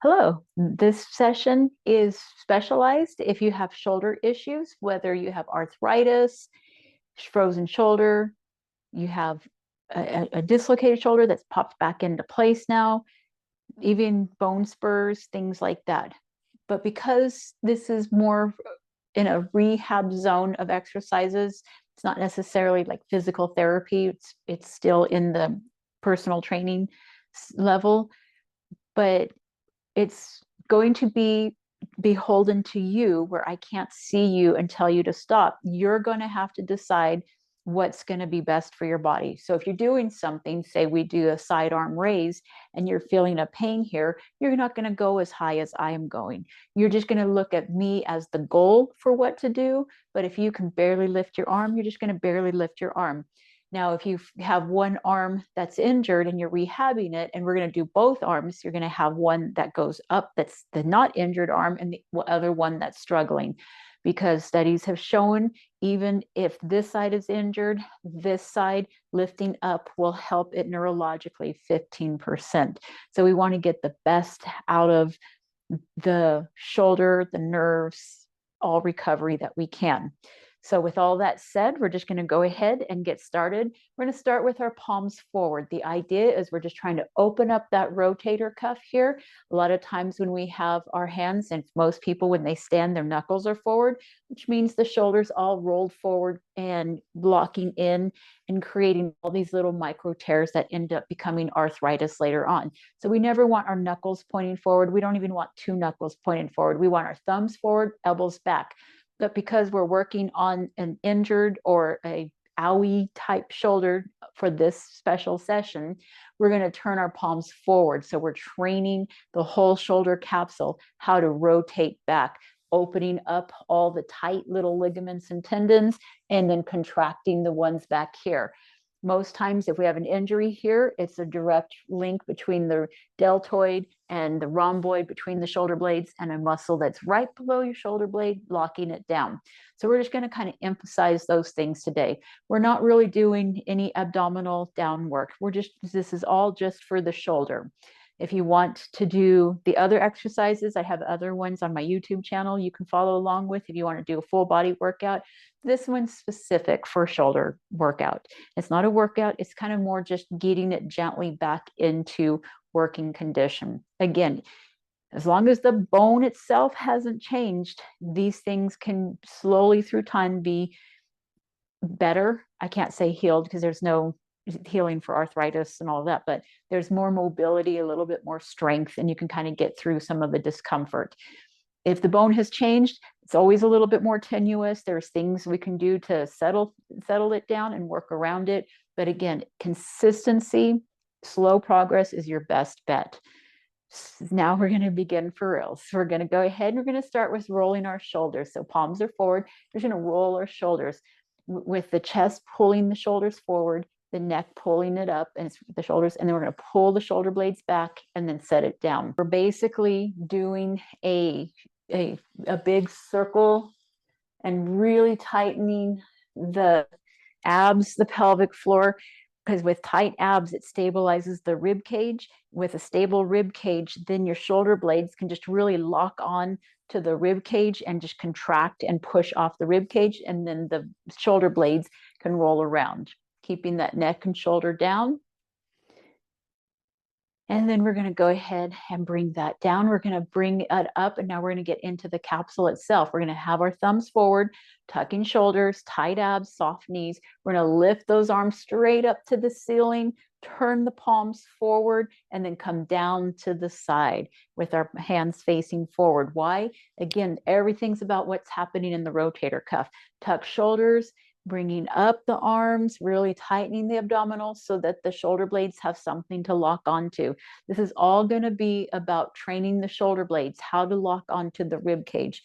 Hello, this session is specialized if you have shoulder issues, whether you have arthritis, frozen shoulder, you have a dislocated shoulder that's popped back into place now, even bone spurs, things like that. But because this is more in a rehab zone of exercises, it's not necessarily like physical therapy, it's still in the personal training level, but it's going to be beholden to you where I can't see you and tell you to stop. You're going to have to decide what's going to be best for your body. So if you're doing something, say we do a sidearm raise and you're feeling a pain here, you're not going to go as high as I am going. You're just going to look at me as the goal for what to do. But if you can barely lift your arm, you're just going to barely lift your arm. Now, if you have one arm that's injured and you're rehabbing it, and we're going to do both arms, you're going to have one that goes up, that's the not injured arm, and the other one that's struggling. Because studies have shown even if this side is injured, this side lifting up will help it neurologically 15%. So we want to get the best out of the shoulder, the nerves, all recovery that we can. So with all that said, we're just going to go ahead and get started. We're going to start with our palms forward. The idea is we're just trying to open up that rotator cuff here. A lot of times when we have our hands, and most people when they stand, their knuckles are forward, which means the shoulders all rolled forward and blocking in and creating all these little micro tears that end up becoming arthritis later on. So we never want our knuckles pointing forward. We don't even want two knuckles pointing forward. We want our thumbs forward, elbows back. But because we're working on an injured or a owie type shoulder for this special session, we're going to turn our palms forward. So we're training the whole shoulder capsule how to rotate back, opening up all the tight little ligaments and tendons, and then contracting the ones back here. Most times, if we have an injury here, it's a direct link between the deltoid and the rhomboid between the shoulder blades and a muscle that's right below your shoulder blade, locking it down. So we're just going to kind of emphasize those things today. We're not really doing any abdominal down work. This is all just for the shoulder. If you want to do the other exercises, I have other ones on my YouTube channel you can follow along with if you want to do a full body workout. This one's specific for shoulder workout. It's not a workout, it's kind of more just getting it gently back into working condition. Again, as long as the bone itself hasn't changed, these things can slowly through time be better. I can't say healed because there's no healing for arthritis and all of that, but there's more mobility, a little bit more strength, and you can kind of get through some of the discomfort. If the bone has changed, it's always a little bit more tenuous. There's things we can do to settle it down and work around it. But again, consistency, slow progress is your best bet. Now we're going to begin for real. So we're going to go ahead and we're going to start with rolling our shoulders. So palms are forward. We're going to roll our shoulders with the chest pulling the shoulders forward, the neck pulling it up and the shoulders, and then we're going to pull the shoulder blades back and then set it down. We're basically doing a big circle and really tightening the abs, the pelvic floor, because with tight abs, it stabilizes the rib cage. With a stable rib cage, then your shoulder blades can just really lock on to the rib cage and just contract and push off the rib cage, and then the shoulder blades can roll around, keeping that neck and shoulder down. And then we're going to go ahead and bring that down. We're going to bring it up, and now we're going to get into the capsule itself. We're going to have our thumbs forward, tucking shoulders, tight abs, soft knees. We're going to lift those arms straight up to the ceiling, turn the palms forward, and then come down to the side with our hands facing forward. Why? Again, everything's about what's happening in the rotator cuff. Tuck shoulders, bringing up the arms, really tightening the abdominals so that the shoulder blades have something to lock onto. This is all going to be about training the shoulder blades, how to lock onto the rib cage.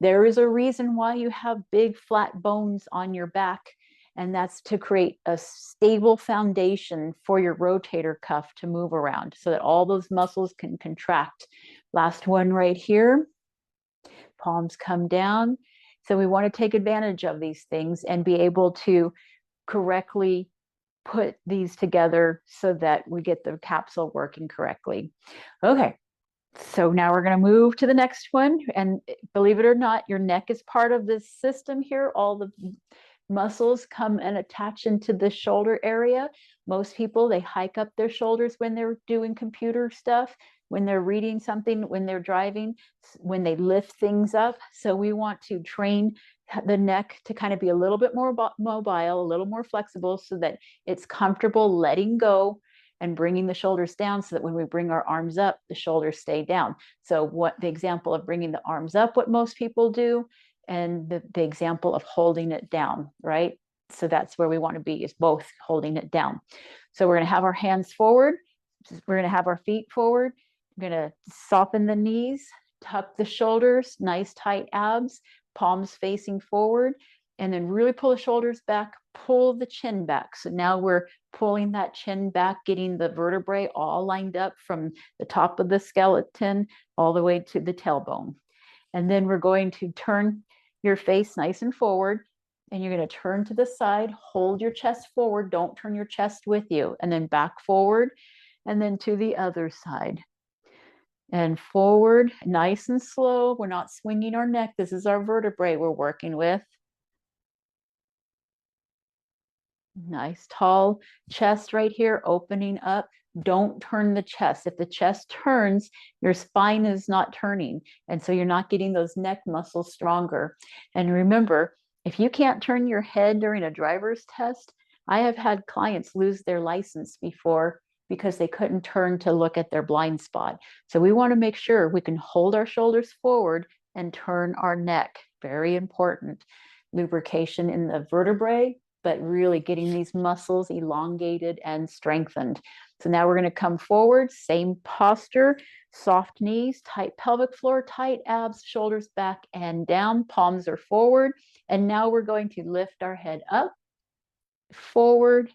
There is a reason why you have big flat bones on your back, and that's to create a stable foundation for your rotator cuff to move around so that all those muscles can contract. Last one right here. Palms come down. So we want to take advantage of these things and be able to correctly put these together so that we get the capsule working correctly. Okay, So now we're going to move to the next one. And believe it or not, your neck is part of this system here. All the muscles come and attach into the shoulder area. Most people, they hike up their shoulders when they're doing computer stuff, when they're reading something, when they're driving, when they lift things up. So we want to train the neck to kind of be a little bit more mobile, a little more flexible so that it's comfortable letting go and bringing the shoulders down so that when we bring our arms up, the shoulders stay down. So what the example of bringing the arms up, what most people do, and the example of holding it down, right? So that's where we want to be, is both holding it down. So we're going to have our hands forward. We're going to have our feet forward. We're going to soften the knees, tuck the shoulders, nice tight abs, palms facing forward, and then really pull the shoulders back, pull the chin back. So now we're pulling that chin back, getting the vertebrae all lined up from the top of the skeleton all the way to the tailbone. And then we're going to turn your face nice and forward, and you're going to turn to the side, hold your chest forward, don't turn your chest with you, and then back forward, and then to the other side. And forward, nice and slow. We're not swinging our neck. This is our vertebrae we're working with. Nice tall chest right here, opening up. Don't turn the chest. If the chest turns, your spine is not turning. And so you're not getting those neck muscles stronger. And remember, if you can't turn your head during a driver's test, I have had clients lose their license before because they couldn't turn to look at their blind spot. So we want to make sure we can hold our shoulders forward and turn our neck. Very important. Lubrication in the vertebrae, but really getting these muscles elongated and strengthened. So now we're going to come forward, same posture, soft knees, tight pelvic floor, tight abs, shoulders back and down, palms are forward. And now we're going to lift our head up, forward,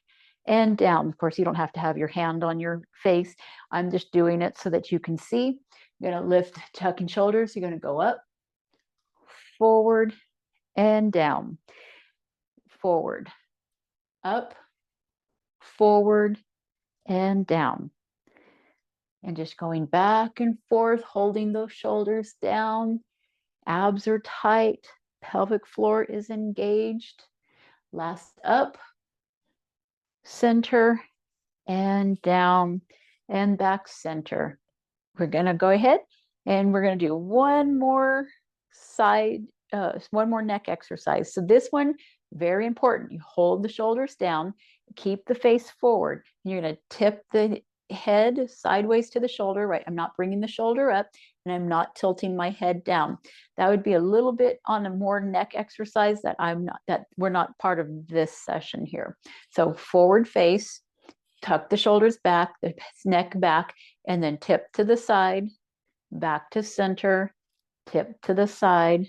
and down. Of course, you don't have to have your hand on your face. I'm just doing it so that you can see. You're going to lift, tucking shoulders. You're going to go up, forward, and down. Forward, up, forward, and down. And just going back and forth, holding those shoulders down. Abs are tight. Pelvic floor is engaged. Last up, center, and down, and back center. We're going to go ahead and we're going to do one more side, one more neck exercise. So this one, very important. You hold the shoulders down, keep the face forward. You're going to tip the head sideways to the shoulder, right? I'm not bringing the shoulder up and I'm not tilting my head down. That would be a little bit on a more neck exercise that we're not part of this session here. So forward face, tuck the shoulders back, the neck back, and then tip to the side, back to center, tip to the side,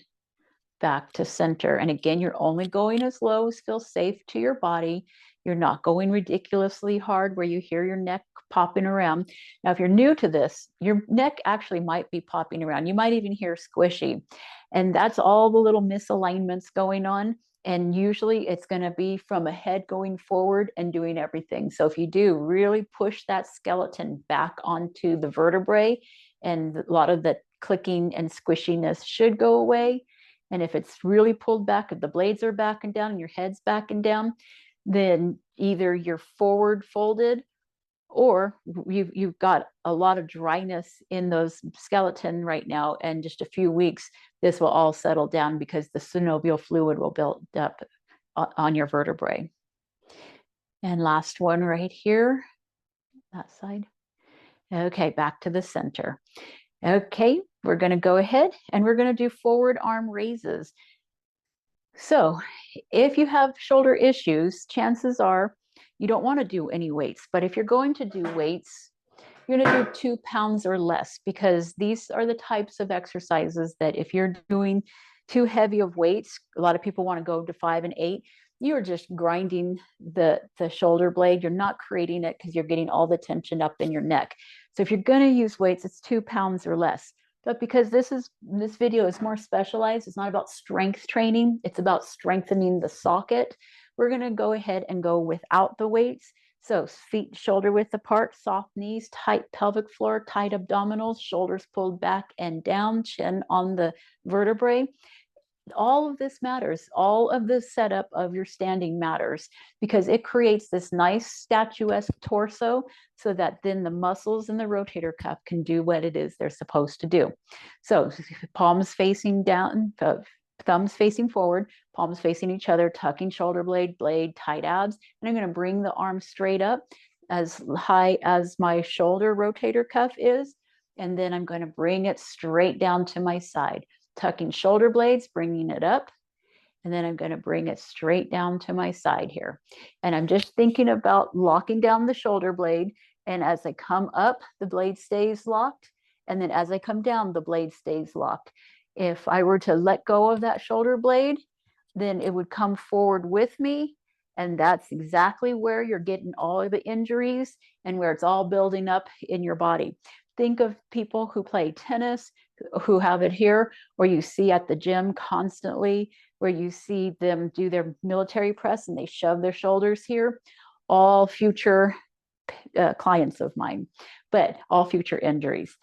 back to center. And again, you're only going as low as feels safe to your body. You're not going ridiculously hard where you hear your neck popping around. Now, if you're new to this, your neck actually might be popping around. You might even hear squishy. And that's all the little misalignments going on. And usually it's going to be from a head going forward and doing everything. So if you do really push that skeleton back onto the vertebrae, and a lot of the clicking and squishiness should go away. And if it's really pulled back, if the blades are back and down and your head's back and down, then either you're forward folded or you've got a lot of dryness in those skeleton right now. And just a few weeks, this will all settle down because the synovial fluid will build up on your vertebrae. And last one right here, that side. Okay, back to the center. Okay, we're going to go ahead and we're going to do forward arm raises. So if you have shoulder issues, chances are you don't want to do any weights. But if you're going to do weights, you're going to do 2 pounds or less, because these are the types of exercises that if you're doing too heavy of weights, a lot of people want to go to 5 and 8. You're just grinding the shoulder blade. You're not creating it because you're getting all the tension up in your neck. So if you're going to use weights, it's 2 pounds or less. But because this video is more specialized, it's not about strength training, it's about strengthening the socket. We're going to go ahead and go without the weights So feet shoulder width apart, soft knees, tight pelvic floor, tight abdominals, shoulders pulled back and down, chin on the vertebrae. All of this matters. All of the setup of your standing matters because it creates this nice statuesque torso so that then the muscles in the rotator cuff can do what it is they're supposed to do. So palms facing down, thumbs facing forward, palms facing each other, tucking shoulder blade, tight abs. And I'm going to bring the arm straight up as high as my shoulder rotator cuff is. And then I'm going to bring it straight down to my side, tucking shoulder blades, bringing it up. And then I'm going to bring it straight down to my side here. And I'm just thinking about locking down the shoulder blade. And as I come up, the blade stays locked. And then as I come down, the blade stays locked. If I were to let go of that shoulder blade, then it would come forward with me. And that's exactly where you're getting all of the injuries and where it's all building up in your body. Think of people who play tennis, who have it here, or you see at the gym constantly, where you see them do their military press and they shove their shoulders here. All future clients of mine, but all future injuries.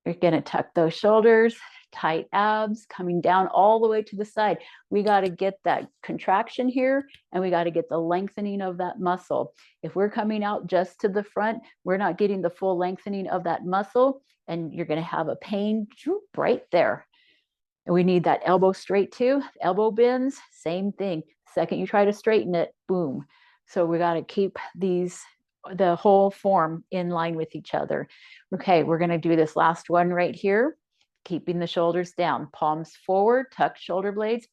You're going to tuck those shoulders, tight abs, coming down all the way to the side. We got to get that contraction here, and we got to get the lengthening of that muscle. If we're coming out just to the front, we're not getting the full lengthening of that muscle, and you're going to have a pain right there. And we need that elbow straight too. Elbow bends, same thing. Second you try to straighten it, boom. So we got to keep the whole form in line with each other. Okay, we're going to do this last one right here. Keeping the shoulders down, palms forward, tuck shoulder blades,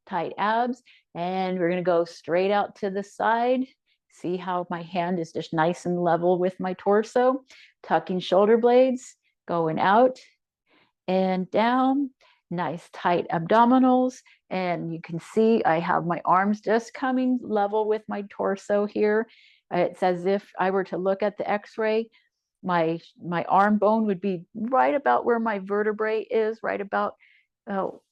tight abs, and we're going to go straight out to the side. See how my hand is just nice and level with my torso, tucking shoulder blades, going out and down, nice tight abdominals. And you can see I have my arms just coming level with my torso here. It's as if I were to look at the x-ray, my arm bone would be right about where my vertebrae is, right about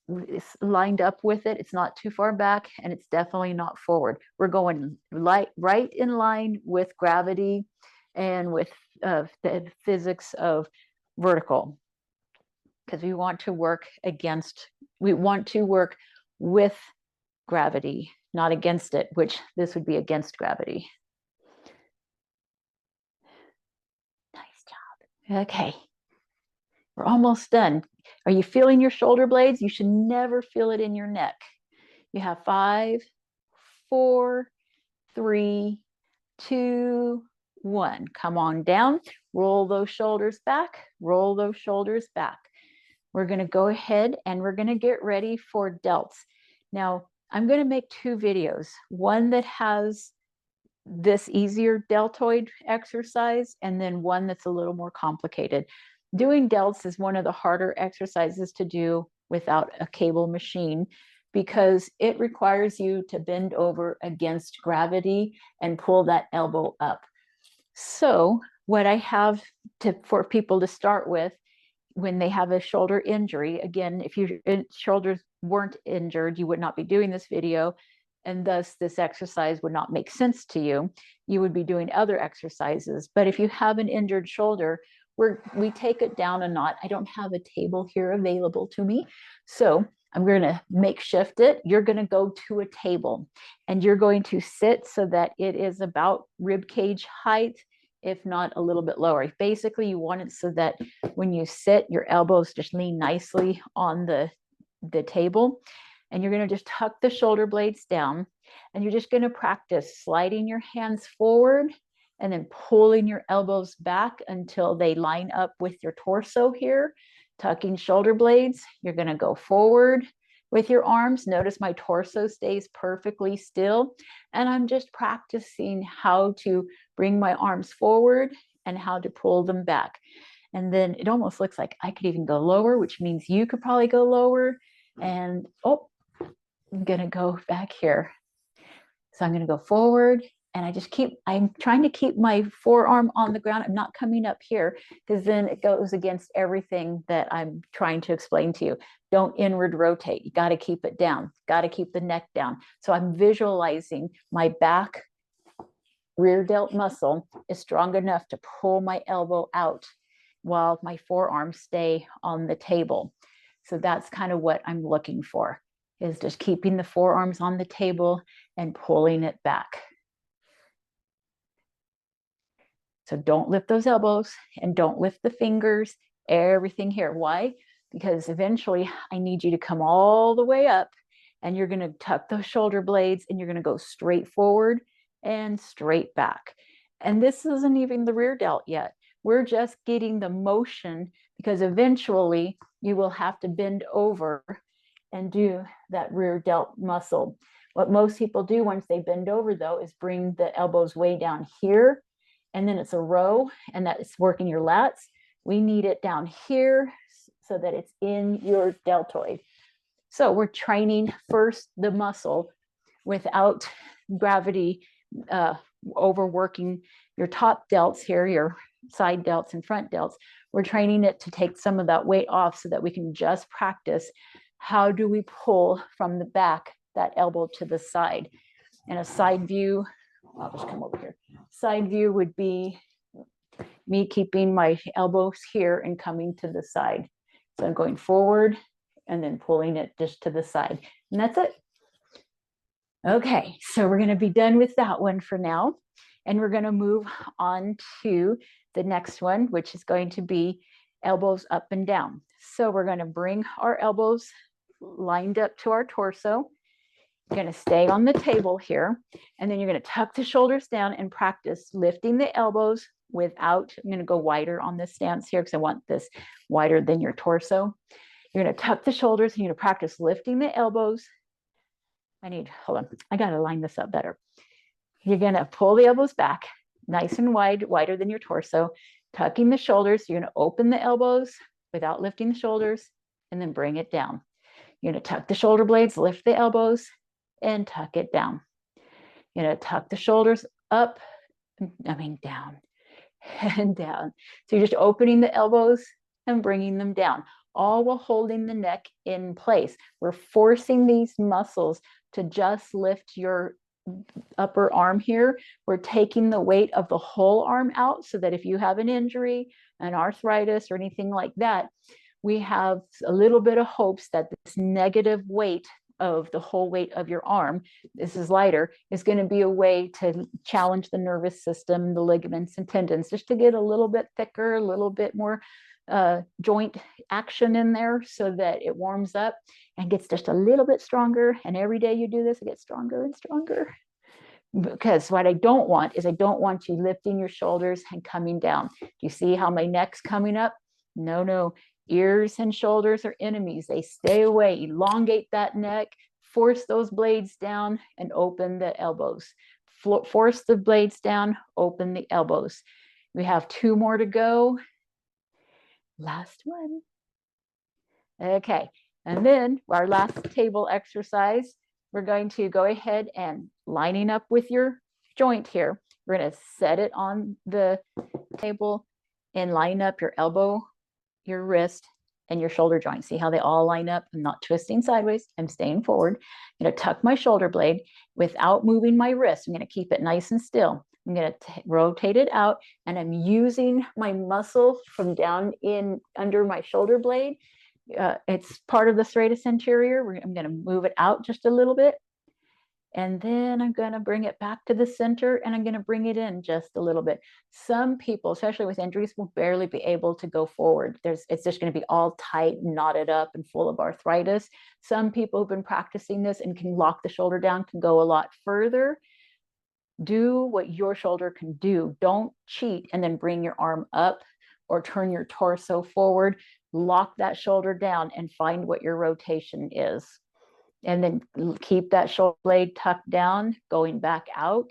it's lined up with it. It's not too far back, and it's definitely not forward. We're going right in line with gravity and with the physics of vertical, because we want to work with gravity, not against it, which this would be against gravity. Okay, we're almost done. Are you feeling your shoulder blades? You should never feel it in your neck. You have 5, 4, 3, 2, 1. Come on down, roll those shoulders back, roll those shoulders back. We're going to go ahead and we're going to get ready for delts. Now, I'm going to make 2 videos, one that has this easier deltoid exercise, and then one that's a little more complicated. Doing delts is one of the harder exercises to do without a cable machine because it requires you to bend over against gravity and pull that elbow up. So what I have for people to start with when they have a shoulder injury, again, if your shoulders weren't injured, you would not be doing this video, and thus this exercise would not make sense to you. You would be doing other exercises. But if you have an injured shoulder, we take it down a knot. I don't have a table here available to me, so I'm going to makeshift it. You're going to go to a table, and you're going to sit so that it is about rib cage height, if not a little bit lower. Basically, you want it so that when you sit, your elbows just lean nicely on the table. And you're going to just tuck the shoulder blades down, and you're just going to practice sliding your hands forward and then pulling your elbows back until they line up with your torso here. Tucking shoulder blades, you're going to go forward with your arms. Notice my torso stays perfectly still, and I'm just practicing how to bring my arms forward and how to pull them back. And then it almost looks like I could even go lower, which means you could probably go lower. And I'm going to go back here. So I'm going to go forward, and I'm trying to keep my forearm on the ground. I'm not coming up here because then it goes against everything that I'm trying to explain to you. Don't inward rotate. You got to keep it down. Got to keep the neck down. So I'm visualizing my back rear delt muscle is strong enough to pull my elbow out while my forearms stay on the table. So that's kind of what I'm looking for, is just keeping the forearms on the table and pulling it back. So don't lift those elbows and don't lift the fingers, everything here. Why? Because eventually I need you to come all the way up, and you're going to tuck those shoulder blades, and you're going to go straight forward and straight back. And this isn't even the rear delt yet. We're just getting the motion, because eventually you will have to bend over and do that rear delt muscle. What most people do once they bend over, though, is bring the elbows way down here, and then it's a row, and that's working your lats. We need it down here so that it's in your deltoid. So we're training first the muscle without gravity overworking your top delts here, your side delts and front delts. We're training it to take some of that weight off so that we can just practice how do we pull from the back that elbow to the side. And a side view, I'll just come over here. Side view would be me keeping my elbows here and coming to the side. So I'm going forward and then pulling it just to the side. And that's it. Okay, so we're going to be done with that one for now. And we're going to move on to the next one, which is going to be elbows up and down. So we're going to bring our elbows lined up to our torso. You're going to stay on the table here, and then you're going to tuck the shoulders down and practice lifting the elbows without, I'm going to go wider on this stance here because I want this wider than your torso. You're going to tuck the shoulders, and you're going to practice lifting the elbows. Hold on, I got to line this up better. You're going to pull the elbows back nice and wide, wider than your torso, tucking the shoulders. You're going to open the elbows without lifting the shoulders, and then bring it down. You're going to tuck the shoulder blades, lift the elbows, and tuck it down. You're going to tuck the shoulders up, down and down. So you're just opening the elbows and bringing them down, all while holding the neck in place. We're forcing these muscles to just lift your upper arm here. We're taking the weight of the whole arm out so that if you have an injury, an arthritis, or anything like that, we have a little bit of hopes that this negative weight of the whole weight of your arm, this is lighter, is going to be a way to challenge the nervous system, the ligaments and tendons, just to get a little bit thicker, a little bit more joint action in there so that it warms up and gets just a little bit stronger. And every day you do this, it gets stronger and stronger. Because what I don't want is I don't want you lifting your shoulders and coming down. Do you see how my neck's coming up? No. Ears and shoulders are enemies. They stay away. Elongate that neck, force those blades down, and open the elbows. Force the blades down, open the elbows. We have 2 more to go. Last one. Okay, and then our last table exercise, we're going to go ahead and lining up with your joint here. We're going to set it on the table and line up your elbow, your wrist, and your shoulder joint. See how they all line up? I'm not twisting sideways. I'm staying forward. I'm going to tuck my shoulder blade without moving my wrist. I'm going to keep it nice and still. I'm going to rotate it out, and I'm using my muscle from down in under my shoulder blade. It's part of the serratus anterior. I'm going to move it out just a little bit. And then I'm going to bring it back to the center, and I'm going to bring it in just a little bit. Some people, especially with injuries, will barely be able to go forward. It's just going to be all tight, knotted up, and full of arthritis. Some people who've been practicing this and can lock the shoulder down can go a lot further. Do what your shoulder can do. Don't cheat and then bring your arm up or turn your torso forward. Lock that shoulder down and find what your rotation is. And then keep that shoulder blade tucked down, going back out,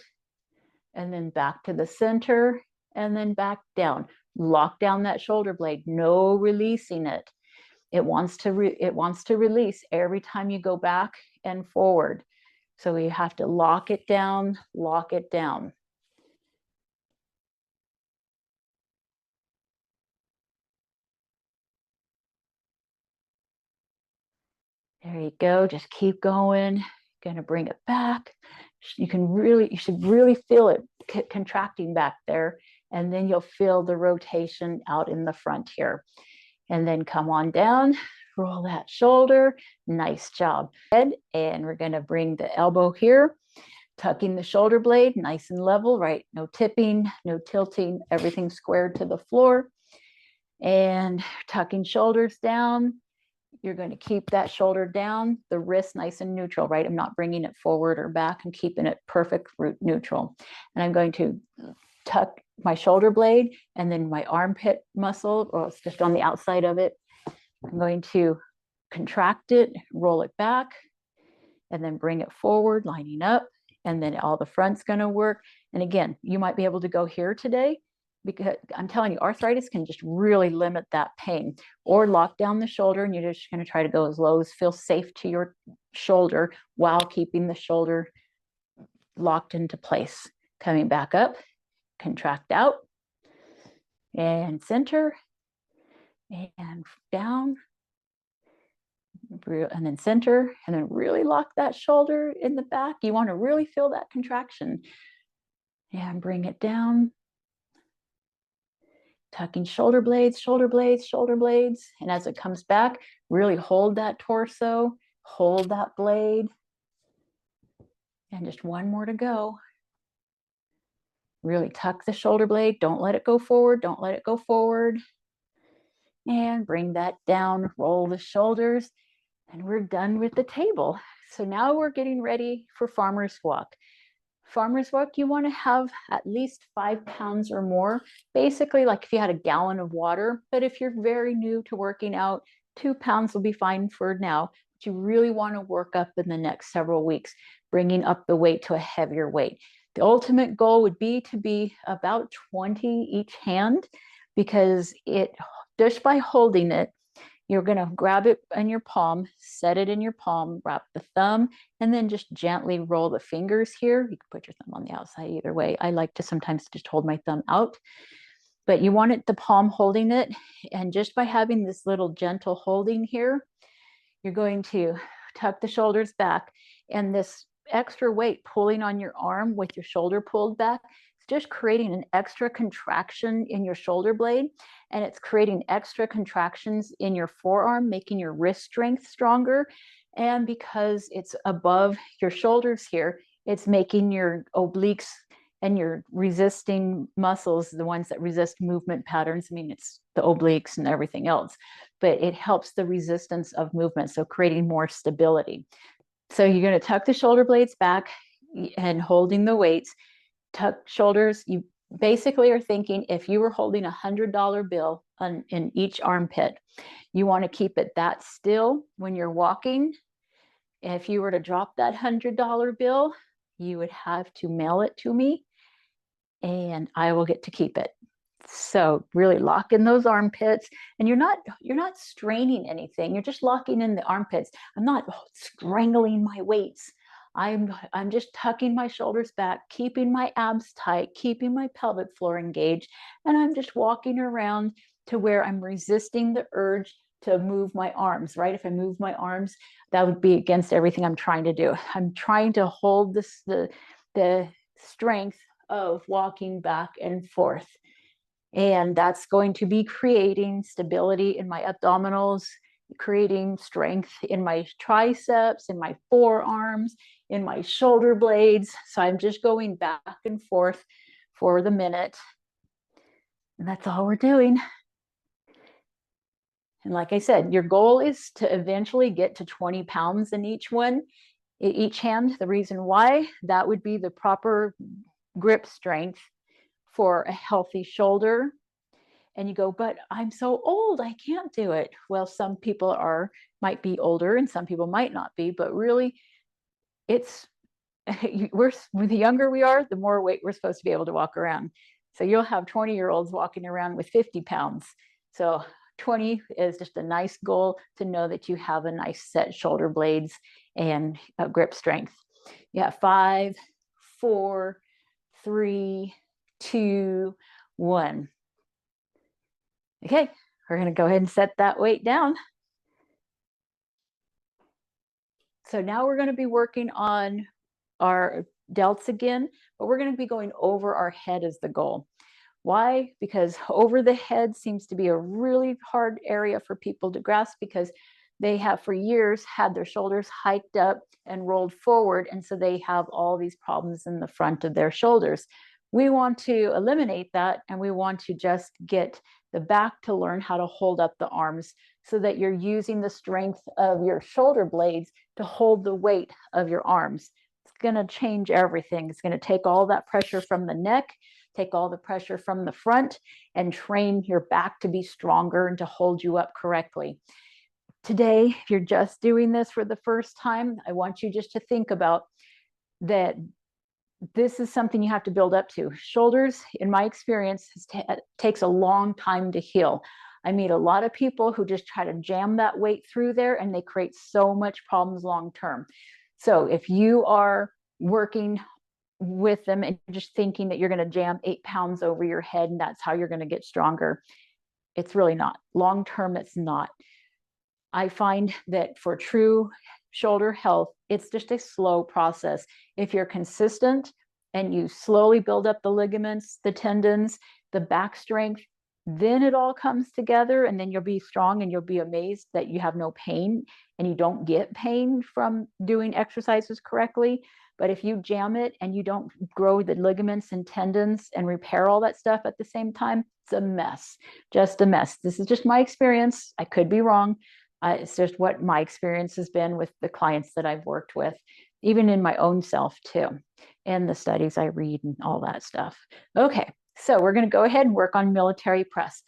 and then back to the center, and then back down. Lock down that shoulder blade, no releasing it. It wants to release every time you go back and forward. So we have to lock it down, lock it down. There you go. Just keep going. Going to bring it back. You should really feel it contracting back there. And then you'll feel the rotation out in the front here. And then come on down, roll that shoulder. Nice job. And we're going to bring the elbow here, tucking the shoulder blade nice and level, right? No tipping, no tilting, everything squared to the floor. And tucking shoulders down. You're going to keep that shoulder down, the wrist nice and neutral, right? I'm not bringing it forward or back. I'm keeping it perfect root neutral. And I'm going to tuck my shoulder blade and then my armpit muscle, or it's just on the outside of it. I'm going to contract it, roll it back, and then bring it forward, lining up. And then all the front's going to work. And again, you might be able to go here today, because I'm telling you, arthritis can just really limit that pain. Or lock down the shoulder, and you're just going to try to go as low as feels safe to your shoulder while keeping the shoulder locked into place. Coming back up, contract out, and center, and down, and then center, and then really lock that shoulder in the back. You want to really feel that contraction. And bring it down, tucking shoulder blades, shoulder blades, shoulder blades. And as it comes back, really hold that torso, hold that blade. And just one more to go. Really tuck the shoulder blade. Don't let it go forward. Don't let it go forward. And bring that down, roll the shoulders, and we're done with the table. So now we're getting ready for farmer's walk. Farmer's walk, you want to have at least 5 pounds or more, basically like if you had a gallon of water. But if you're very new to working out, 2 pounds will be fine for now. But you really want to work up in the next several weeks, bringing up the weight to a heavier weight. The ultimate goal would be to be about 20 each hand, because it just by holding it, you're going to grab it in your palm, set it in your palm, wrap the thumb, and then just gently roll the fingers here. You can put your thumb on the outside either way. I like to sometimes just hold my thumb out, but you want it the palm holding it. And just by having this little gentle holding here, you're going to tuck the shoulders back, and this extra weight pulling on your arm with your shoulder pulled back, it's just creating an extra contraction in your shoulder blade, and it's creating extra contractions in your forearm, making your wrist strength stronger. And because it's above your shoulders here, it's making your obliques and your resisting muscles, the ones that resist movement patterns. I mean, it's the obliques and everything else, but it helps the resistance of movement, so creating more stability. So you're going to tuck the shoulder blades back and holding the weights. Tuck shoulders. You basically are thinking if you were holding $100 bill in each armpit, you want to keep it that still when you're walking. If you were to drop that $100 bill, you would have to mail it to me, and I will get to keep it. So really lock in those armpits, and you're not straining anything. You're just locking in the armpits. I'm not strangling my weights. I'm just tucking my shoulders back, keeping my abs tight, keeping my pelvic floor engaged, and I'm just walking around to where I'm resisting the urge to move my arms, right? If I move my arms, that would be against everything I'm trying to do. I'm trying to hold the strength of walking back and forth. And that's going to be creating stability in my abdominals, creating strength in my triceps, in my forearms, in my shoulder blades. So I'm just going back and forth for the minute. And that's all we're doing. And like I said, your goal is to eventually get to 20 pounds in each hand. The reason why, that would be the proper grip strength for a healthy shoulder. And you go, but I'm so old, I can't do it. Well, some people might be older and some people might not be, but really the younger we are, the more weight we're supposed to be able to walk around. So you'll have 20-year-olds walking around with 50 pounds. So 20 is just a nice goal to know that you have a nice set shoulder blades and grip strength. Yeah, 5, 4, 3, 2, 1. Okay, we're going to go ahead and set that weight down. So now we're going to be working on our delts again, but we're going to be going over our head as the goal. Why? Because over the head seems to be a really hard area for people to grasp, because they have for years had their shoulders hiked up and rolled forward. And so they have all these problems in the front of their shoulders. We want to eliminate that, and we want to just get the back to learn how to hold up the arms so that you're using the strength of your shoulder blades to hold the weight of your arms. It's going to change everything. It's going to take all that pressure from the neck, take all the pressure from the front, and train your back to be stronger and to hold you up correctly. Today, if you're just doing this for the first time, I want you just to think about that this is something you have to build up to. Shoulders, in my experience, takes a long time to heal. I meet a lot of people who just try to jam that weight through there, and they create so much problems long term. So if you are working with them and just thinking that you're going to jam 8 pounds over your head and that's how you're going to get stronger, it's really not. Long term, it's not. I find that for true shoulder health, it's just a slow process. If you're consistent and you slowly build up the ligaments, the tendons, the back strength, then it all comes together, and then you'll be strong, and you'll be amazed that you have no pain and you don't get pain from doing exercises correctly. But if you jam it and you don't grow the ligaments and tendons and repair all that stuff at the same time, it's a mess, just a mess. This is just my experience. I could be wrong. It's just what my experience has been with the clients that I've worked with, even in my own self too, and the studies I read and all that stuff. Okay, so we're going to go ahead and work on military press.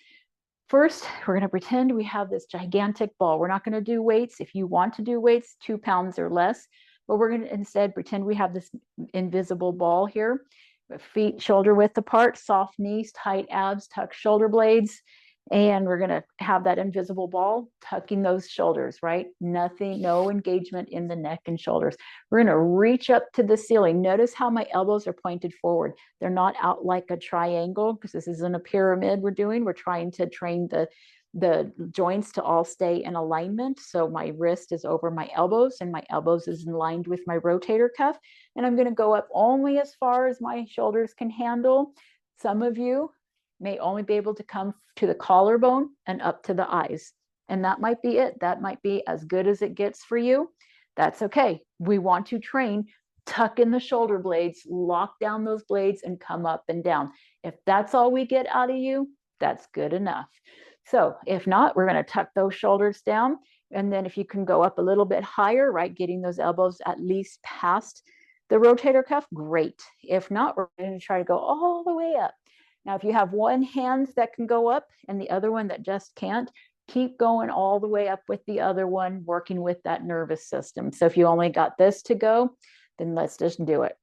First, we're going to pretend we have this gigantic ball. We're not going to do weights. If you want to do weights, 2 pounds or less, but we're going to instead pretend we have this invisible ball here. Feet shoulder width apart, soft knees, tight abs, tuck shoulder blades. And we're going to have that invisible ball tucking those shoulders, right? Nothing, no engagement in the neck and shoulders. We're going to reach up to the ceiling. Notice how my elbows are pointed forward. They're not out like a triangle, because this isn't a pyramid we're doing. We're trying to train the joints to all stay in alignment. So my wrist is over my elbows, and my elbows is aligned with my rotator cuff. And I'm going to go up only as far as my shoulders can handle. Some of you may only be able to come to the collarbone and up to the eyes. And that might be it. That might be as good as it gets for you. That's okay. We want to train, tuck in the shoulder blades, lock down those blades, and come up and down. If that's all we get out of you, that's good enough. So if not, we're going to tuck those shoulders down. And then if you can go up a little bit higher, right, getting those elbows at least past the rotator cuff, great. If not, we're going to try to go all the way up. Now, if you have one hand that can go up and the other one that just can't, keep going all the way up with the other one, working with that nervous system. So if you only got this to go, then let's just do it.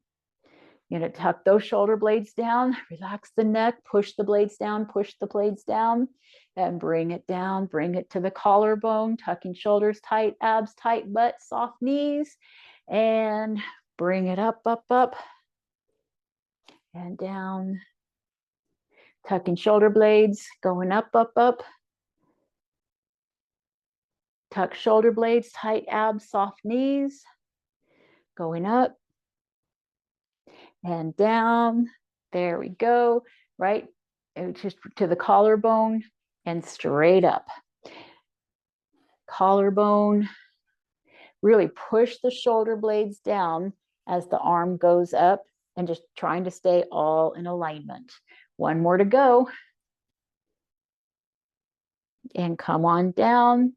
You're going to tuck those shoulder blades down, relax the neck, push the blades down, and bring it down, bring it to the collarbone, tucking shoulders tight, abs tight, butt, soft knees, and bring it up, up, up, and down. Tucking shoulder blades, going up, up, up. Tuck shoulder blades, tight abs, soft knees. Going up and down. There we go, right? Just to the collarbone and straight up. Collarbone. Really push the shoulder blades down as the arm goes up, and just trying to stay all in alignment. One more to go. And come on down,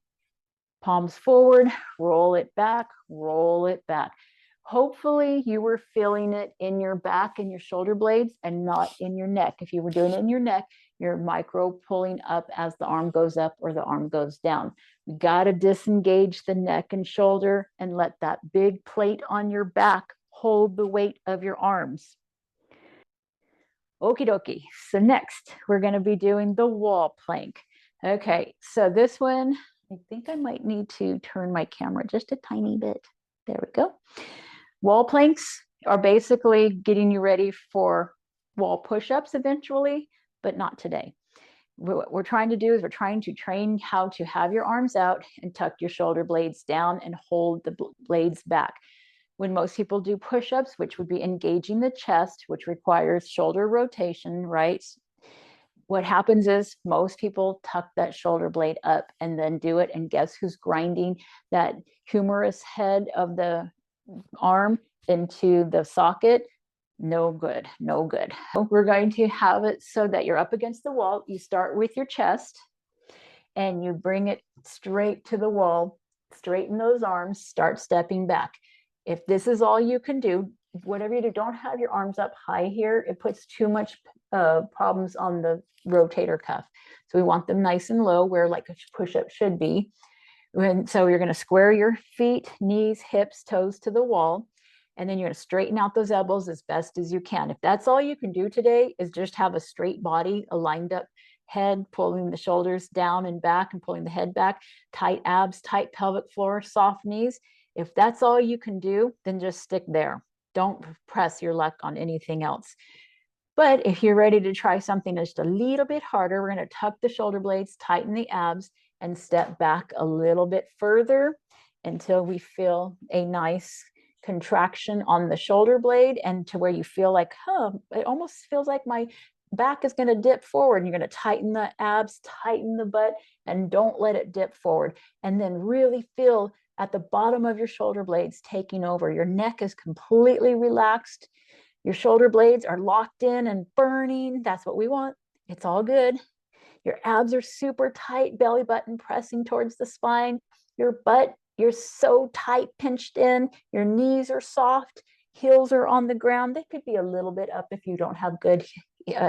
palms forward, roll it back, roll it back. Hopefully you were feeling it in your back and your shoulder blades and not in your neck. If you were doing it in your neck, you're micro pulling up as the arm goes up or the arm goes down. You got to disengage the neck and shoulder and let that big plate on your back hold the weight of your arms. Okie dokie. So next, we're going to be doing the wall plank. Okay, so this one, I think I might need to turn my camera just a tiny bit. There we go. Wall planks are basically getting you ready for wall push-ups eventually, but not today. What we're trying to do is we're trying to train how to have your arms out and tuck your shoulder blades down and hold the blades back. when most people do push-ups, which would be engaging the chest, which requires shoulder rotation, right? What happens is most people tuck that shoulder blade up and then do it. And guess who's grinding that humerus head of the arm into the socket? No good, no good. We're going to have it so that you're up against the wall. You start with your chest and you bring it straight to the wall, straighten those arms, start stepping back. If this is all you can do, whatever you do, don't have your arms up high here. It puts too much problems on the rotator cuff. So we want them nice and low where like a push-up should be. And so you're going to square your feet, knees, hips, toes to the wall. And then you're going to straighten out those elbows as best as you can. If that's all you can do today is just have a straight body, a lined up head, pulling the shoulders down and back and pulling the head back, tight abs, tight pelvic floor, soft knees. If that's all you can do, then just stick there. Don't press your luck on anything else. But if you're ready to try something just a little bit harder, we're going to tuck the shoulder blades, tighten the abs, and step back a little bit further until we feel a nice contraction on the shoulder blade and to where you feel like, it almost feels like my back is going to dip forward. You're going to tighten the abs, tighten the butt, and don't let it dip forward. And then really feel at the bottom of your shoulder blades taking over. Your neck is completely relaxed. Your shoulder blades are locked in and burning. That's what we want. It's all good. Your abs are super tight, belly button pressing towards the spine. Your butt, you're so tight, pinched in. Your knees are soft. Heels are on the ground. They could be a little bit up if you don't have good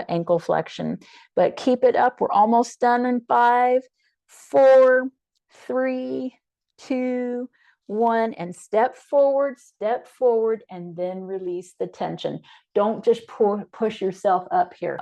ankle flexion, but keep it up. We're almost done in 5, 4, 3, 2, 1, and step forward, and then release the tension. Don't just push yourself up here.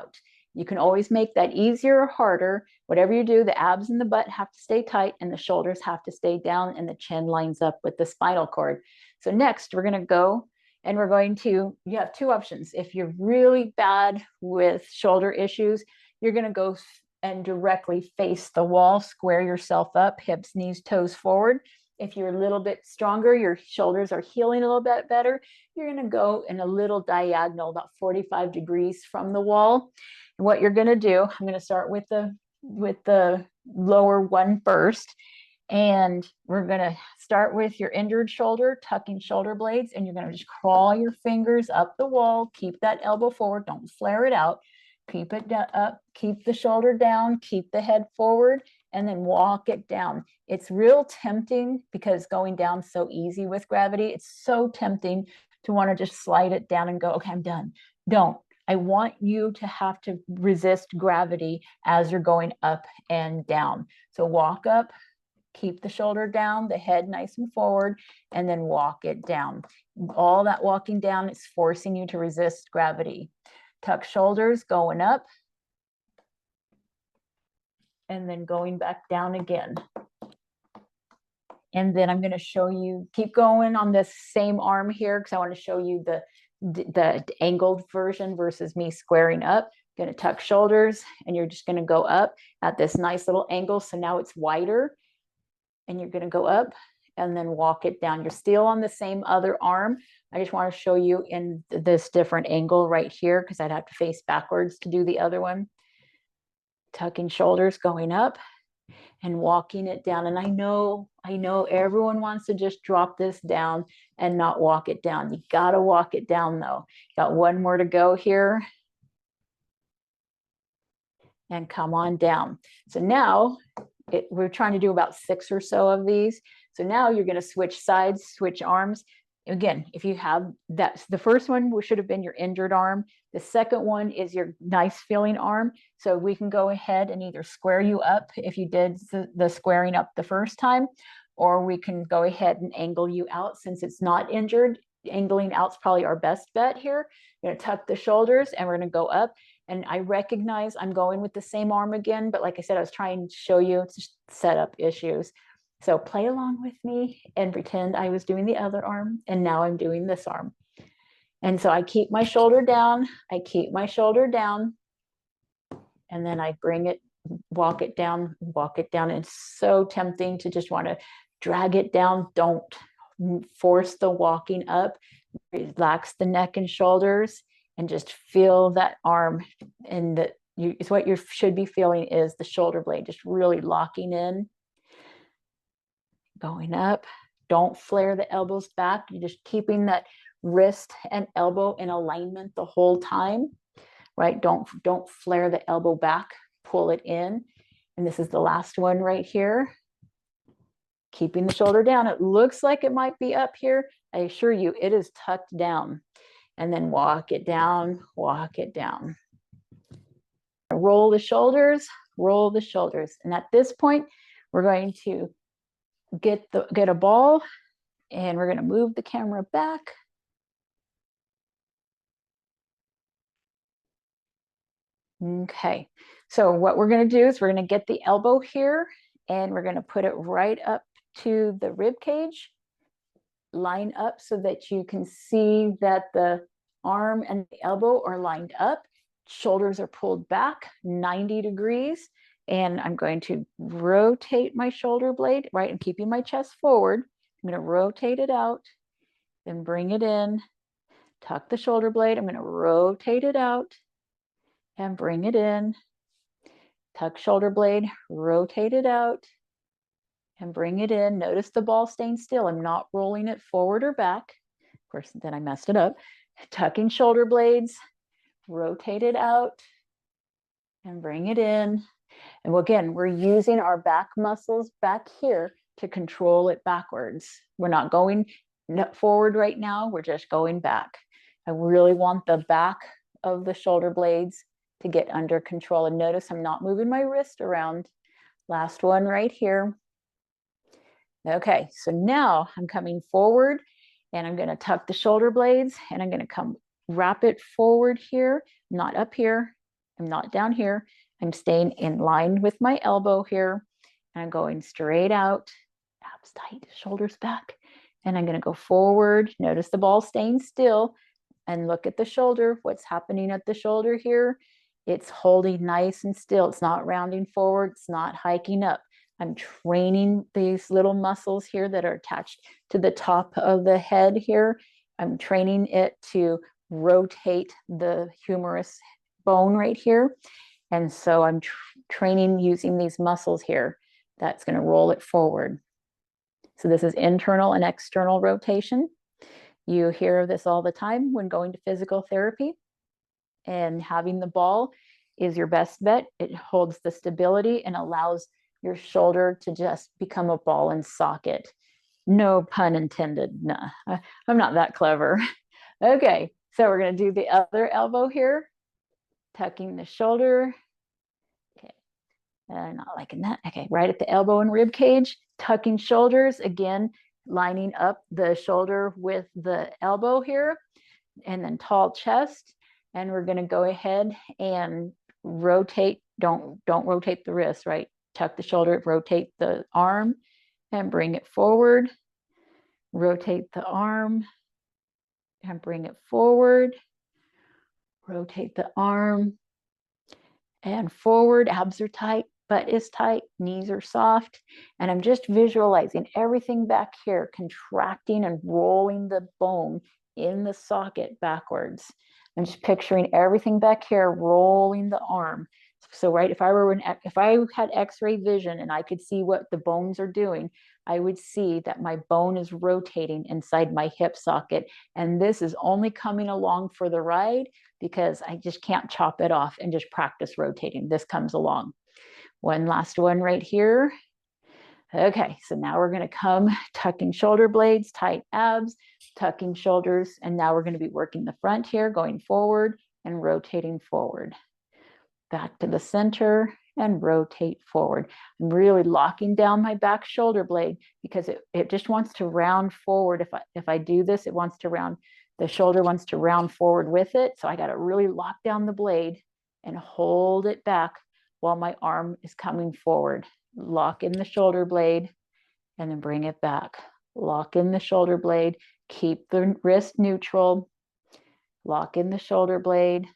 You can always make that easier or harder. Whatever you do, the abs and the butt have to stay tight and the shoulders have to stay down and the chin lines up with the spinal cord. So next we're going to go and we're going to, you have 2 options. If you're really bad with shoulder issues, you're going to go and directly face the wall, square yourself up, hips, knees, toes forward. If you're a little bit stronger, your shoulders are healing a little bit better, you're going to go in a little diagonal, about 45 degrees from the wall. And what you're going to do, I'm going to start with the lower one first. And we're going to start with your injured shoulder, tucking shoulder blades, and you're going to just crawl your fingers up the wall. Keep that elbow forward. Don't flare it out. Keep it up. Keep the shoulder down. Keep the head forward, and then walk it down. It's real tempting because going down so easy with gravity. It's so tempting to want to just slide it down and go, okay, I'm done. Don't. I want you to have to resist gravity as you're going up and down. So walk up. Keep the shoulder down, the head nice and forward, and then walk it down. All that walking down is forcing you to resist gravity. Tuck shoulders, going up, and then going back down again. And then I'm going to show you, keep going on this same arm here because I want to show you the angled version versus me squaring up. Going to tuck shoulders, and you're just going to go up at this nice little angle. So now it's wider. And you're going to go up and then walk it down. You're still on the same other arm. I just want to show you in this different angle right here because I'd have to face backwards to do the other one. Tucking shoulders, going up and walking it down. And I know everyone wants to just drop this down and not walk it down. You got to walk it down though. Got one more to go here. And come on down. So now we're trying to do about 6 or so of these. So now you're going to switch sides, switch arms. Again, if you have that, the first one should have been your injured arm. The second one is your nice feeling arm. So we can go ahead and either square you up if you did the squaring up the first time, or we can go ahead and angle you out since it's not injured. Angling out's probably our best bet here. You're going to tuck the shoulders and we're going to go up. And I recognize I'm going with the same arm again, but like I said, I was trying to show you to set up issues. So play along with me and pretend I was doing the other arm, and now I'm doing this arm. And so I keep my shoulder down, and then I bring it, walk it down. It's so tempting to just want to drag it down. Don't force the walking up, relax the neck and shoulders, and just feel that arm. And it's what you should be feeling is the shoulder blade just really locking in, going up. Don't flare the elbows back. You're just keeping that wrist and elbow in alignment the whole time, right? Don't flare the elbow back, pull it in. And this is the last one right here. Keeping the shoulder down. It looks like it might be up here. I assure you, it is tucked down. And then walk it down, walk it down. Roll the shoulders, roll the shoulders. And at this point, we're going to get a ball, and we're going to move the camera back. Okay, so what we're going to do is we're going to get the elbow here, and we're going to put it right up to the rib cage. Line up so that you can see that the arm and the elbow are lined up. Shoulders are pulled back 90 degrees. And I'm going to rotate my shoulder blade, right? And keeping my chest forward. I'm going to rotate it out, then bring it in, tuck the shoulder blade. I'm going to rotate it out and bring it in, tuck shoulder blade, rotate it out and bring it in. Notice the ball staying still. I'm not rolling it forward or back. Of course, then I messed it up. Tucking shoulder blades, rotate it out and bring it in. And again, we're using our back muscles back here to control it backwards. We're not going forward right now. We're just going back. I really want the back of the shoulder blades to get under control. And notice I'm not moving my wrist around. Last one right here. Okay, so now I'm coming forward, and I'm going to tuck the shoulder blades, and I'm going to come wrap it forward here, not up here. I'm not down here. I'm staying in line with my elbow here, and I'm going straight out, abs tight, shoulders back, and I'm going to go forward. Notice the ball staying still, and look at the shoulder. What's happening at the shoulder here? It's holding nice and still. It's not rounding forward. It's not hiking up. I'm training these little muscles here that are attached to the top of the head here. I'm training it to rotate the humerus bone right here. And so I'm training using these muscles here. That's going to roll it forward. So this is internal and external rotation. You hear this all the time when going to physical therapy. And having the ball is your best bet. It holds the stability and allows your shoulder to just become a ball and socket. No pun intended. Nah, I'm not that clever. Okay, so we're going to do the other elbow here, tucking the shoulder. Okay, not liking that. Okay, right at the elbow and rib cage, tucking shoulders. Again, lining up the shoulder with the elbow here, and then tall chest. And we're going to go ahead and rotate. Don't rotate the wrist, right? Tuck the shoulder, rotate the arm and bring it forward. Rotate the arm and bring it forward. Rotate the arm and forward. Abs are tight, butt is tight, knees are soft. And I'm just visualizing everything back here contracting and rolling the bone in the socket backwards. I'm just picturing everything back here rolling the arm. So right, if I had X-ray vision and I could see what the bones are doing, I would see that my bone is rotating inside my hip socket. And this is only coming along for the ride because I just can't chop it off and just practice rotating. This comes along. One last one right here. Okay, so now we're going to come tucking shoulder blades, tight abs, tucking shoulders. And now we're going to be working the front here, going forward and rotating forward. Back to the center and rotate forward. I'm really locking down my back shoulder blade because it just wants to round forward. If I do this, it wants to round, the shoulder wants to round forward with it. So I got to really lock down the blade and hold it back while my arm is coming forward. Lock in the shoulder blade and then bring it back. Lock in the shoulder blade, keep the wrist neutral, lock in the shoulder blade.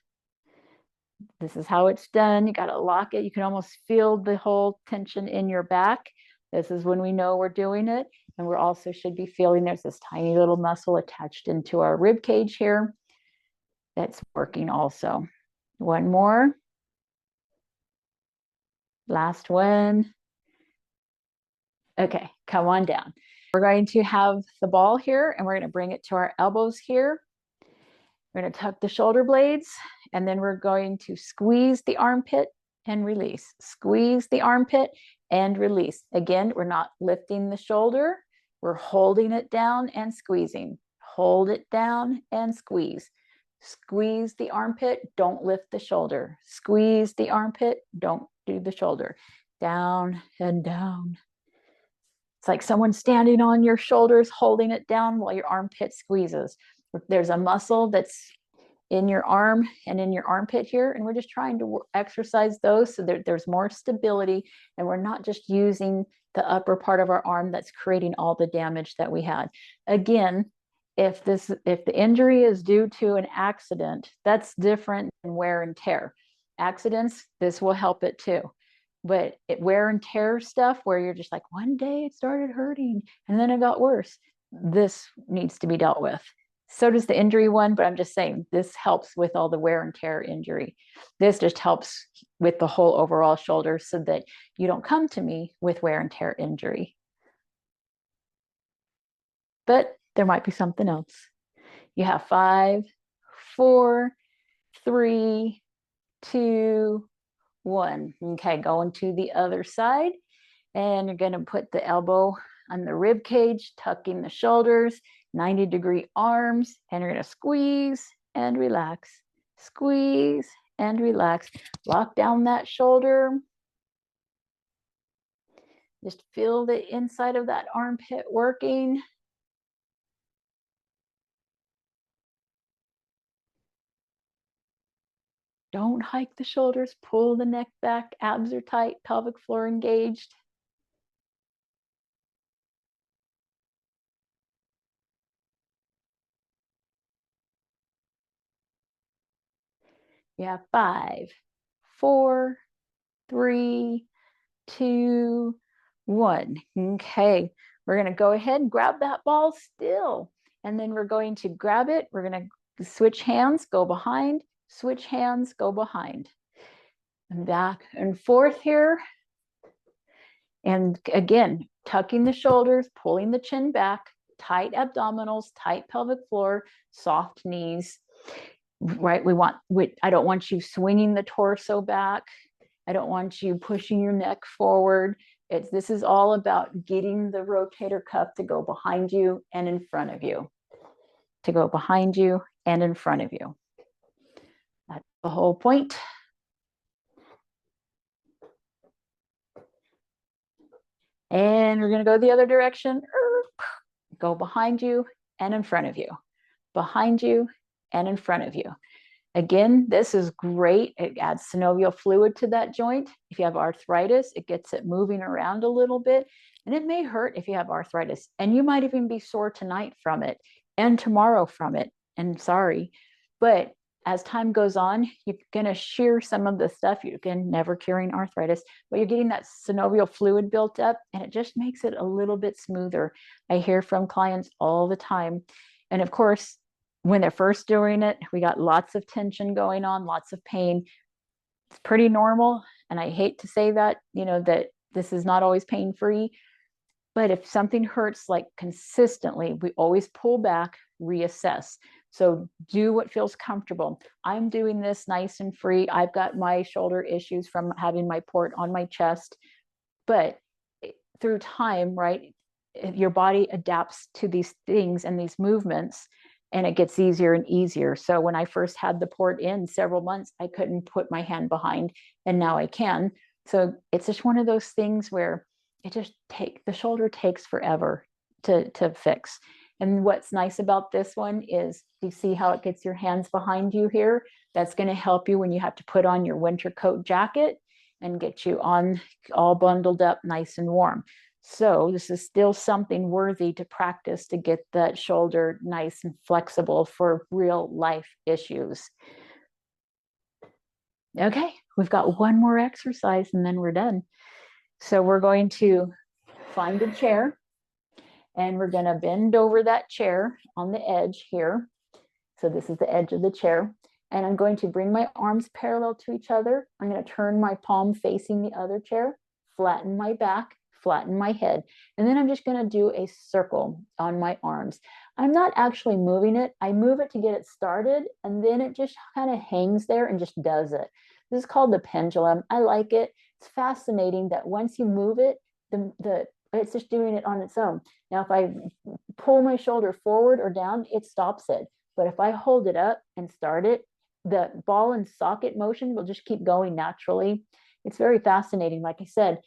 This is how it's done. You got to lock it. You can almost feel the whole tension in your back. This is when we know we're doing it. And we're also should be feeling there's this tiny little muscle attached into our rib cage here that's working also. One more. Last one. Okay, come on down. We're going to have the ball here and we're going to bring it to our elbows here. We're going to tuck the shoulder blades and then we're going to squeeze the armpit and release. Squeeze the armpit and release. Again, we're not lifting the shoulder. We're holding it down and squeezing. Hold it down and squeeze. Squeeze the armpit, don't lift the shoulder. Squeeze the armpit, don't do the shoulder. Down and down. It's like someone standing on your shoulders, holding it down while your armpit squeezes. There's a muscle that's in your arm and in your armpit here, and we're just trying to exercise those so there's more stability, and we're not just using the upper part of our arm that's creating all the damage that we had. Again, if the injury is due to an accident, that's different than wear and tear. Accidents, this will help it too. But wear and tear stuff where you're just like, one day it started hurting and then it got worse, this needs to be dealt with. So does the injury one, but I'm just saying this helps with all the wear and tear injury. This just helps with the whole overall shoulder so that you don't come to me with wear and tear injury. But there might be something else. You have 5, 4, 3, 2, 1. Okay, going to the other side. And you're going to put the elbow on the rib cage, tucking the shoulders, 90-degree arms, and you're going to squeeze and relax. Squeeze and relax. Lock down that shoulder. Just feel the inside of that armpit working. Don't hike the shoulders, pull the neck back, abs are tight, pelvic floor engaged. You have 5, 4, 3, 2, 1. Okay, we're going to go ahead and grab that ball still. And then we're going to grab it. We're going to switch hands, go behind, switch hands, go behind. And back and forth here. And again, tucking the shoulders, pulling the chin back, tight abdominals, tight pelvic floor, soft knees. Right? I don't want you swinging the torso back. I don't want you pushing your neck forward. This is all about getting the rotator cuff to go behind you and in front of you. To go behind you and in front of you. That's the whole point. And we're going to go the other direction. Go behind you and in front of you. Behind you and in front of you. Again, this is great. It adds synovial fluid to that joint. If you have arthritis, it gets it moving around a little bit. And it may hurt if you have arthritis. And you might even be sore tonight from it and tomorrow from it. And sorry. But as time goes on, you're going to shear some of the stuff. You can never curing arthritis, but you're getting that synovial fluid built up and it just makes it a little bit smoother. I hear from clients all the time. And of course, when they're first doing it, we got lots of tension going on, lots of pain. It's pretty normal. And I hate to say that, that this is not always pain-free. But if something hurts like consistently, we always pull back, reassess. So do what feels comfortable. I'm doing this nice and free. I've got my shoulder issues from having my port on my chest. But through time, right, your body adapts to these things and these movements, and it gets easier and easier. So when I first had the port in several months, I couldn't put my hand behind, and now I can. So it's just one of those things where the shoulder takes forever to fix. And what's nice about this one is you see how it gets your hands behind you here. That's going to help you when you have to put on your winter coat jacket and get you on all bundled up nice and warm. So this is still something worthy to practice to get that shoulder nice and flexible for real life issues. Okay, we've got one more exercise and then we're done. So we're going to find a chair, and we're going to bend over that chair on the edge here. So this is the edge of the chair. And I'm going to bring my arms parallel to each other. I'm going to turn my palm facing the other chair, flatten my back, flatten my head. And then I'm just going to do a circle on my arms. I'm not actually moving it. I move it to get it started, and then it just kind of hangs there and just does it. This is called the pendulum. I like it. It's fascinating that once you move it, it's just doing it on its own. Now, if I pull my shoulder forward or down, it stops it. But if I hold it up and start it, the ball and socket motion will just keep going naturally. It's very fascinating. Like I said,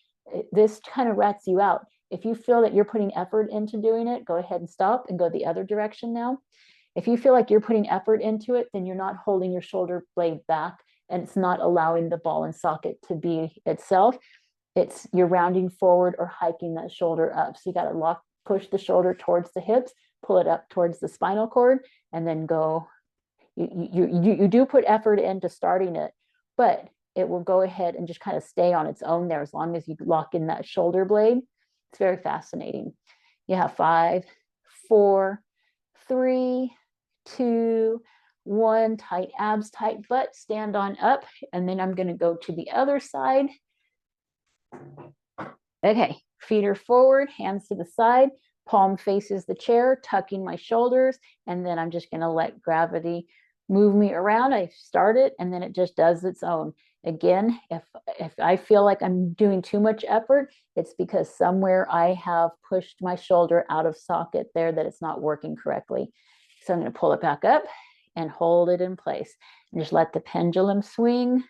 this kind of rats you out. If you feel that you're putting effort into doing it, go ahead and stop and go the other direction now. If you feel like you're putting effort into it, then you're not holding your shoulder blade back, and it's not allowing the ball and socket to be itself. You're rounding forward or hiking that shoulder up. So you got to push the shoulder towards the hips, pull it up towards the spinal cord, and then go. You do put effort into starting it, but it will go ahead and just kind of stay on its own there as long as you lock in that shoulder blade. It's very fascinating. You have 5, 4, 3, 2, 1. Tight abs, tight butt, stand on up. And then I'm going to go to the other side. Okay, feet are forward, hands to the side, palm faces the chair, tucking my shoulders, and then I'm just going to let gravity move me around. I start it, and then it just does its own. Again, if I feel like I'm doing too much effort, it's because somewhere I have pushed my shoulder out of socket there that it's not working correctly. So I'm going to pull it back up and hold it in place and just let the pendulum swing.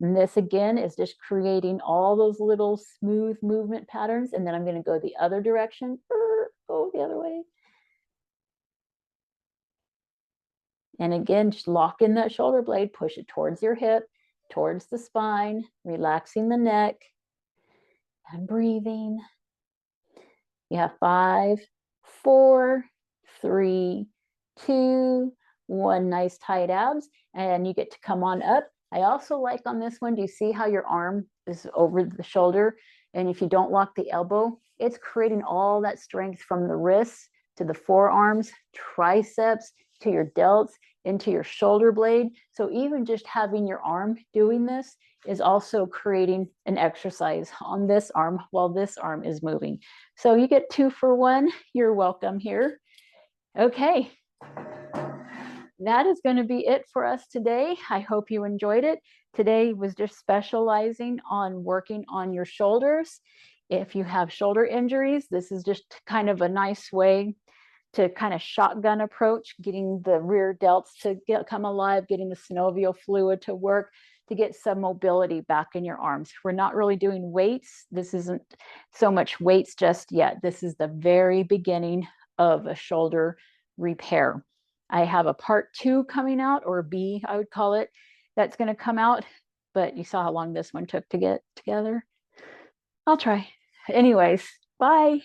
And this again is just creating all those little smooth movement patterns. And then I'm going to go the other direction. Go the other way. And again, just lock in that shoulder blade, push it towards your hip, towards the spine, relaxing the neck and breathing. You have 5, 4, 3, 2, 1. Nice tight abs. And you get to come on up. I also like on this one, do you see how your arm is over the shoulder? And if you don't lock the elbow, it's creating all that strength from the wrists to the forearms, triceps, to your delts, into your shoulder blade. So even just having your arm doing this is also creating an exercise on this arm while this arm is moving. So you get 2 for 1. You're welcome here. Okay. That is going to be it for us today. I hope you enjoyed it. Today was just specializing on working on your shoulders. If you have shoulder injuries, this is just kind of a nice way to kind of shotgun approach, getting the rear delts to come alive, getting the synovial fluid to work, to get some mobility back in your arms. We're not really doing weights. This isn't so much weights just yet. This is the very beginning of a shoulder repair. I have a part 2 coming out, or B, I would call it, that's going to come out, but you saw how long this one took to get together. I'll try. Anyways, bye.